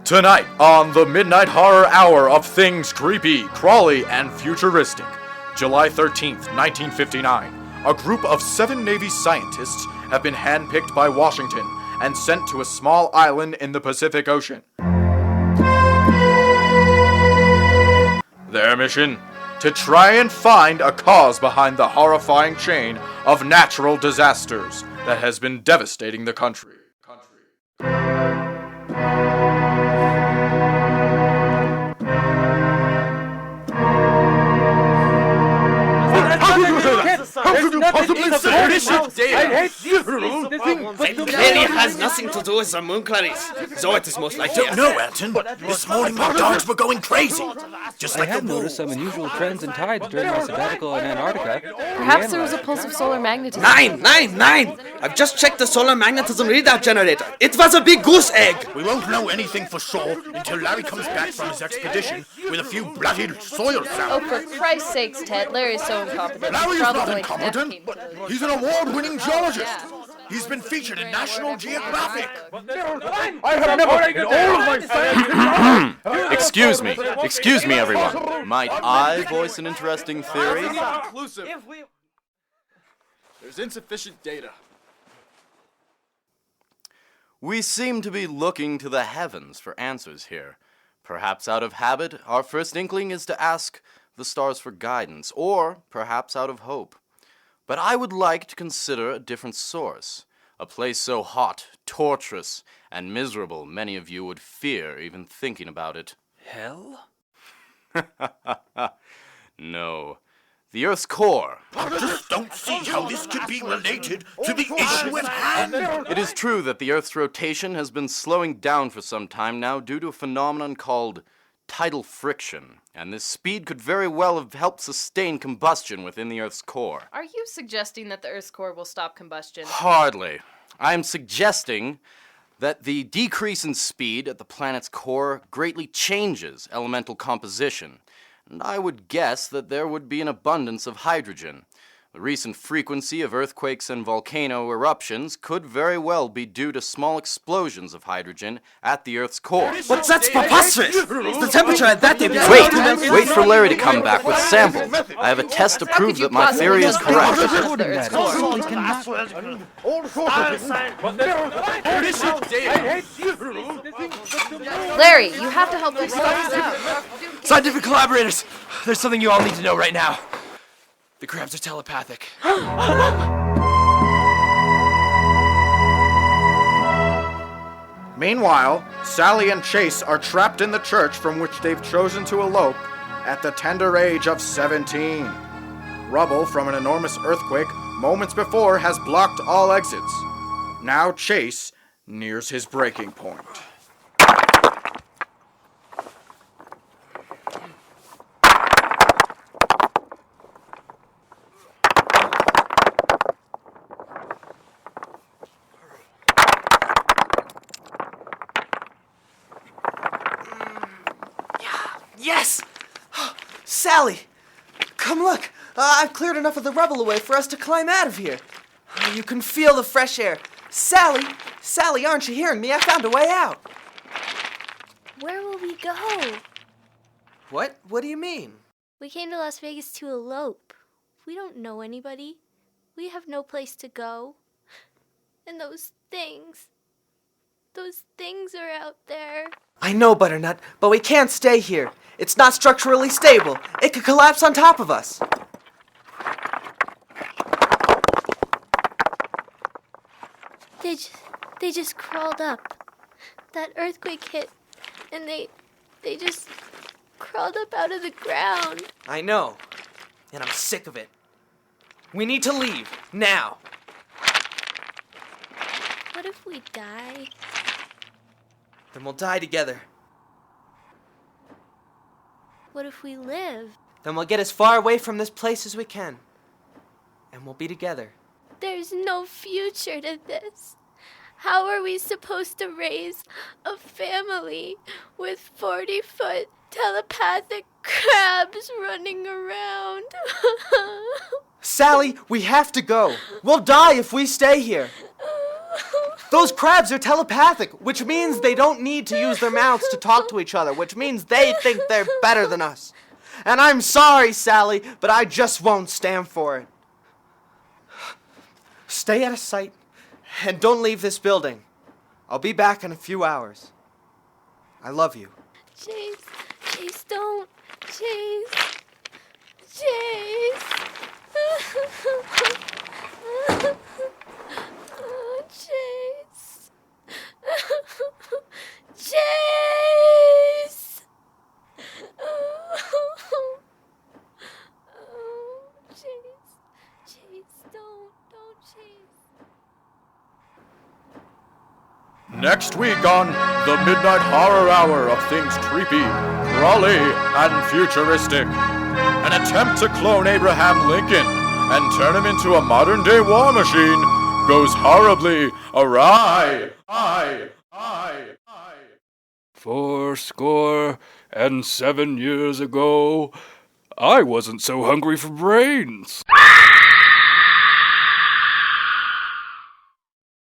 Tonight on the Midnight Horror Hour of Things Creepy, Crawly, and Futuristic, July 13th, 1959, a group of 7 Navy scientists have been handpicked by Washington and sent to a small island in the Pacific Ocean. Their mission? To try and find a cause behind the horrifying chain of natural disasters that has been devastating the country. How could you possibly say this? Clearly it has nothing to do with the moon clarries. So it is most likely. No, Elton. This morning my dogs were going crazy. Just like I have the moon. noticed some unusual trends and tides during my sabbatical in Antarctica. Perhaps there was a pulse of solar magnetism. Nine! I've just checked the solar magnetism readout generator. It was a big goose egg. We won't know anything for sure until Larry comes back from his expedition with a few bloody soil Oh, samples. for Christ's sakes, Ted. Larry's so incompetent. Larry's Probably not going to incompetent. death came to- He's an award-winning geologist. Yeah. He's been featured in National Geographic. I have never in all of my science. Excuse me, everyone. Might I voice an interesting theory? There's insufficient data. We seem to be looking to the heavens for answers here. Perhaps out of habit, our first inkling is to ask the stars for guidance, or perhaps out of hope. But I would like to consider a different source, a place so hot, torturous, and miserable many of you would fear even thinking about it. Hell? No. The Earth's core. I just don't see how this could be related to the issue at hand. It is true that the Earth's rotation has been slowing down for some time now due to a phenomenon called tidal friction, and this speed could very well have helped sustain combustion within the Earth's core. Are you suggesting that the Earth's core will stop combustion? Hardly. I am suggesting that the decrease in speed at the planet's core greatly changes elemental composition, and I would guess that there would be an abundance of hydrogen. The recent frequency of earthquakes and volcano eruptions could very well be due to small explosions of hydrogen at the Earth's core. But that's preposterous. The temperature at that depth. Wait for Larry to come back with samples. I have a test to prove that my theory is correct. Larry, you have to help us sort this out. Scientific collaborators, there's something you all need to know right now. The crabs are telepathic. Meanwhile, Sally and Chase are trapped in the church from which they've chosen to elope at the tender age of 17. Rubble from an enormous earthquake moments before has blocked all exits. Now Chase nears his breaking point. Yes! Sally! Come look! I've cleared enough of the rubble away for us to climb out of here. You can feel the fresh air. Sally! Sally, aren't you hearing me? I found a way out. Where will we go? What? What do you mean? We came to Las Vegas to elope. We don't know anybody. We have no place to go. And those things are out there. I know, Butternut, but we can't stay here. It's not structurally stable. It could collapse on top of us. They just crawled up. That earthquake hit, and they just crawled up out of the ground. I know, and I'm sick of it. We need to leave, now. What if we die? Then we'll die together. What if we live? Then we'll get as far away from this place as we can. And we'll be together. There's no future to this. How are we supposed to raise a family with 40-foot telepathic crabs running around? Sally, we have to go. We'll die if we stay here. Those crabs are telepathic, which means they don't need to use their mouths to talk to each other, which means they think they're better than us. And I'm sorry, Sally, but I just won't stand for it. Stay out of sight, and don't leave this building. I'll be back in a few hours. I love you. Chase, don't. Chase. Oh, Chase. Chase! Oh, Chase, don't Chase. Next week on the Midnight Horror Hour of things creepy, crawly, and futuristic. An attempt to clone Abraham Lincoln and turn him into a modern-day war machine goes horribly awry. 77 years ago, I wasn't so hungry for brains.